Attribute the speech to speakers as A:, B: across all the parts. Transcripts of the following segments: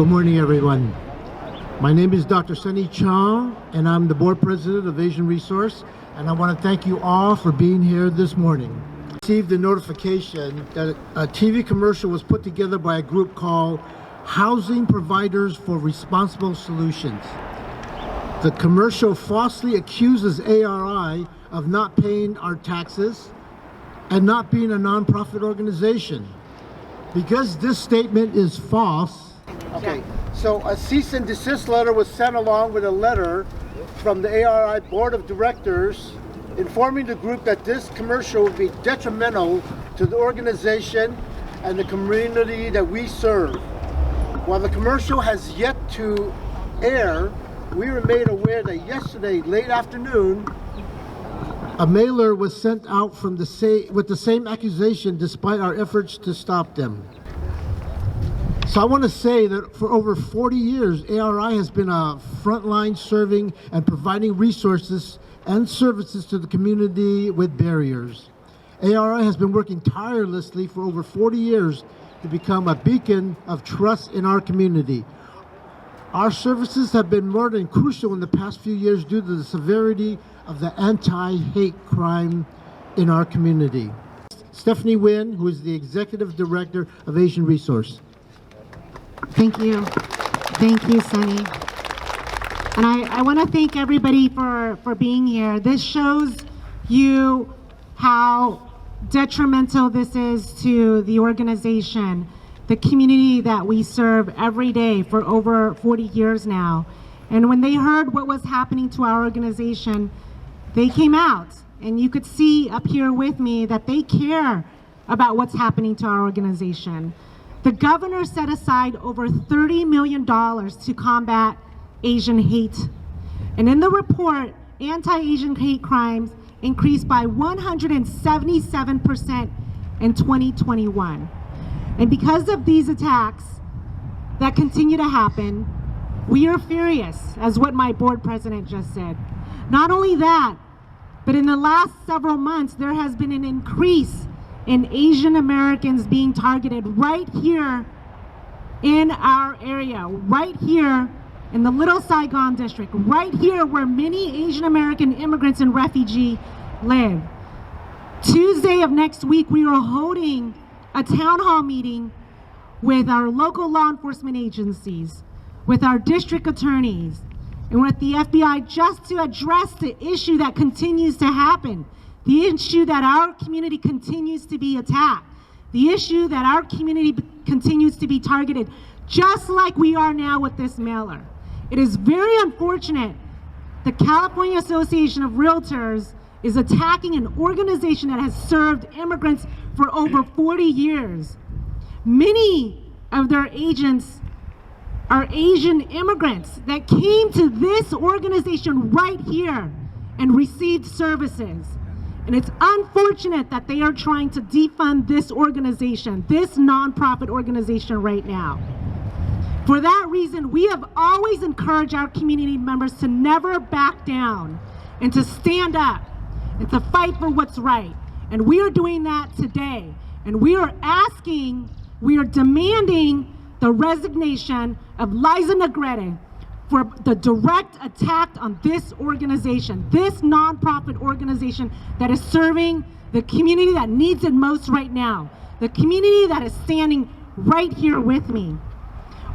A: Good morning, everyone. My name is Dr. Sunny Chong, and I'm the board president of Asian Resource, and I want to thank you all for being here this morning. I received a notification that a TV commercial was put together by a group called Housing Providers for Responsible Solutions. The commercial falsely accuses ARI of not paying our taxes and not being a nonprofit organization. Because this statement is false, so a cease and desist letter was sent along with a letter from the ARI Board of Directors informing the group that this commercial would be detrimental to the organization and the community that we serve. While the commercial has yet to air, we were made aware that yesterday, late afternoon, a mailer was sent out from with the same accusation despite our efforts to stop them. So I want to say that for over 40 years, ARI has been a frontline serving and providing resources and services to the community with barriers. ARI has been working tirelessly for over 40 years to become a beacon of trust in our community. Our services have been more than crucial in the past few years due to the severity of the anti-hate crime in our community. Stephanie Nguyen, who is the Executive Director of Asian Resource.
B: Thank you. Thank you, Sunny. And I want to thank everybody for being here. This shows you how detrimental this is to the organization, the community that we serve every day for over 40 years now. And when they heard what was happening to our organization, they came out. And you could see up here with me that they care about what's happening to our organization. The governor set aside over $30 million to combat Asian hate. And in the report, anti-Asian hate crimes increased by 177% in 2021. And because of these attacks that continue to happen, we are furious, as what my board president just said. Not only that, but in the last several months, there has been an increase in Asian Americans being targeted right here in our area, right here in the Little Saigon district, right here where many Asian American immigrants and refugees live. Tuesday of next week, we are holding a town hall meeting with our local law enforcement agencies, with our district attorneys, and with the FBI just to address the issue that continues to happen, the issue that our community continues to be attacked, the issue that our community continues to be targeted, just like we are now with this mailer. It is very unfortunate the California Association of Realtors is attacking an organization that has served immigrants for over 40 years. Many of their agents are Asian immigrants that came to this organization right here and received services. And it's unfortunate that they are trying to defund this organization, this nonprofit organization right now. For that reason, we have always encouraged our community members to never back down and to stand up and to fight for what's right. And we are doing that today. And we are demanding the resignation of Liza Negrete for the direct attack on this organization, this nonprofit organization that is serving the community that needs it most right now, the community that is standing right here with me.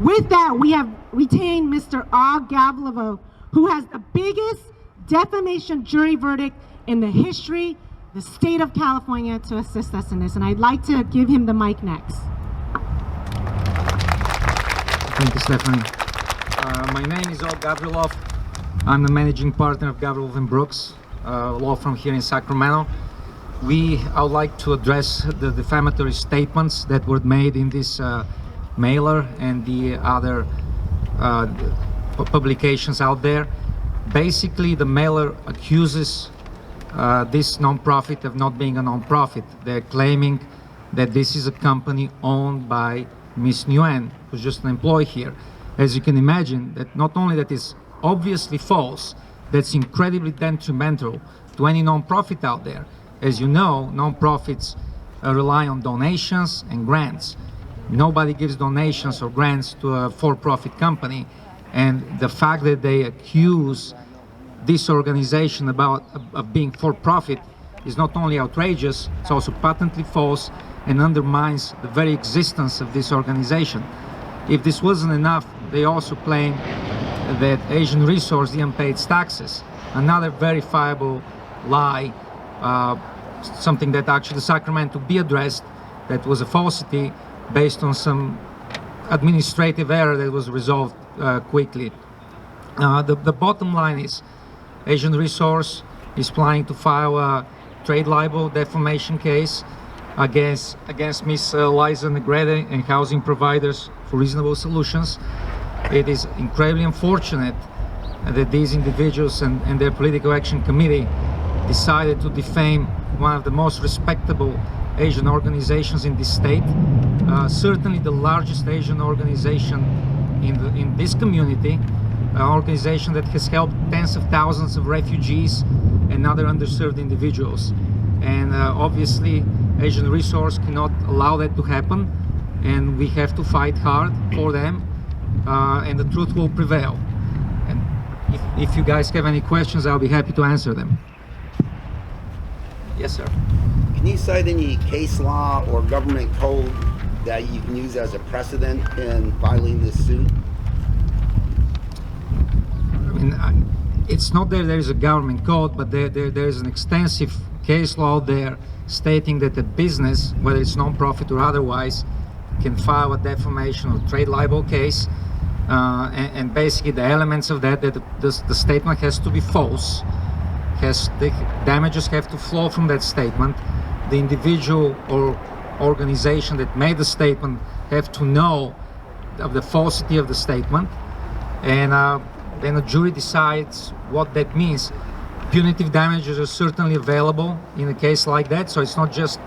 B: With that, we have retained Mr. Og Gavlovo, who has the biggest defamation jury verdict in the history, the state of California, to assist us in this. And I'd like to give him the mic next.
C: Thank you, Stephanie. My name is Og Gavrilov. I'm the managing partner of Gavrilov & Brooks, law firm here in Sacramento. I would like to address the defamatory statements that were made in this mailer and the other publications out there. Basically, the mailer accuses this nonprofit of not being a nonprofit. They're claiming that this is a company owned by Ms. Nguyen, who's just an employee here. As you can imagine, that not only that is obviously false, that's incredibly detrimental to any nonprofit out there. As you know, nonprofits rely on donations and grants. Nobody gives donations or grants to a for-profit company, and the fact that they accuse this organization of being for-profit is not only outrageous, it's also patently false and undermines the very existence of this organization. If this wasn't enough, they also claim that Asian Resource didn't pay its taxes. Another verifiable lie, something that actually Sacramento be addressed, that was a falsity based on some administrative error that was resolved quickly. The bottom line is Asian Resource is planning to file a trade libel defamation case against Ms. Liza Negrete and housing providers for reasonable solutions. It is incredibly unfortunate that these individuals and their political action committee decided to defame one of the most respectable Asian organizations in this state, certainly the largest Asian organization in this community, an organization that has helped tens of thousands of refugees and other underserved individuals. And obviously Asian Resource cannot allow that to happen, and we have to fight hard for them, and the truth will prevail. And if you guys have any questions, I'll be happy to answer them. Yes, sir.
D: Can you cite any case law or government code that you can use as a precedent in filing this suit?
C: I mean, it's not that there is a government code, but there is an extensive case law there stating that a business, whether it's non-profit or otherwise, can file a defamation or trade libel case, and basically the elements of that the statement has to be false, the damages have to flow from that statement, the individual or organization that made the statement have to know of the falsity of the statement, and then a jury decides what that means. Punitive damages are certainly available in a case like that, so it's not just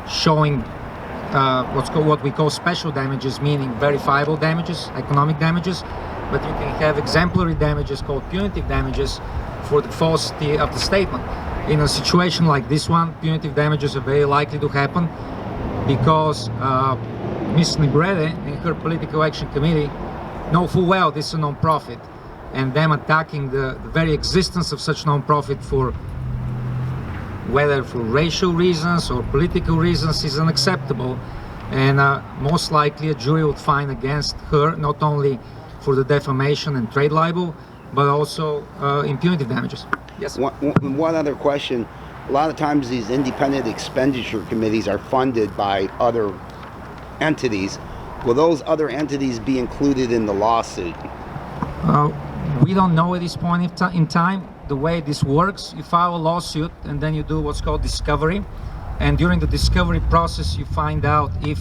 C: showing what we call special damages, meaning verifiable damages, economic damages, but you can have exemplary damages called punitive damages for the falsity of the statement. In a situation like this one, punitive damages are very likely to happen because Ms. Negrete and her political action committee know full well this is a non-profit, and them attacking the very existence of such non-profit for whether for racial reasons or political reasons is unacceptable, and most likely a jury would find against her, not only for the defamation and trade libel, but also in punitive damages. Yes?
D: One other question. A lot of times these independent expenditure committees are funded by other entities. Will those other entities be included in the lawsuit?
C: We don't know at this point in time. The way this works, you file a lawsuit and then you do what's called discovery, and during the discovery process you find out if,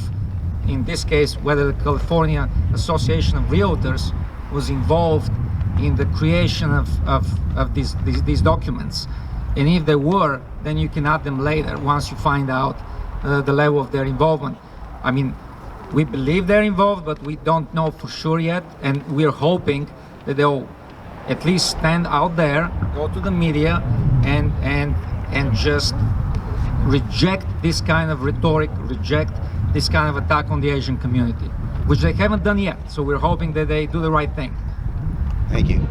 C: in this case, whether the California Association of Realtors was involved in the creation of these documents, and if they were, then you can add them later once you find out the level of their involvement. I mean, we believe they're involved, but we don't know for sure yet, and we're hoping that they'll at least stand out there, go to the media, and just reject this kind of rhetoric, reject this kind of attack on the Asian community, which they haven't done yet. So we're hoping that they do the right thing.
D: Thank you.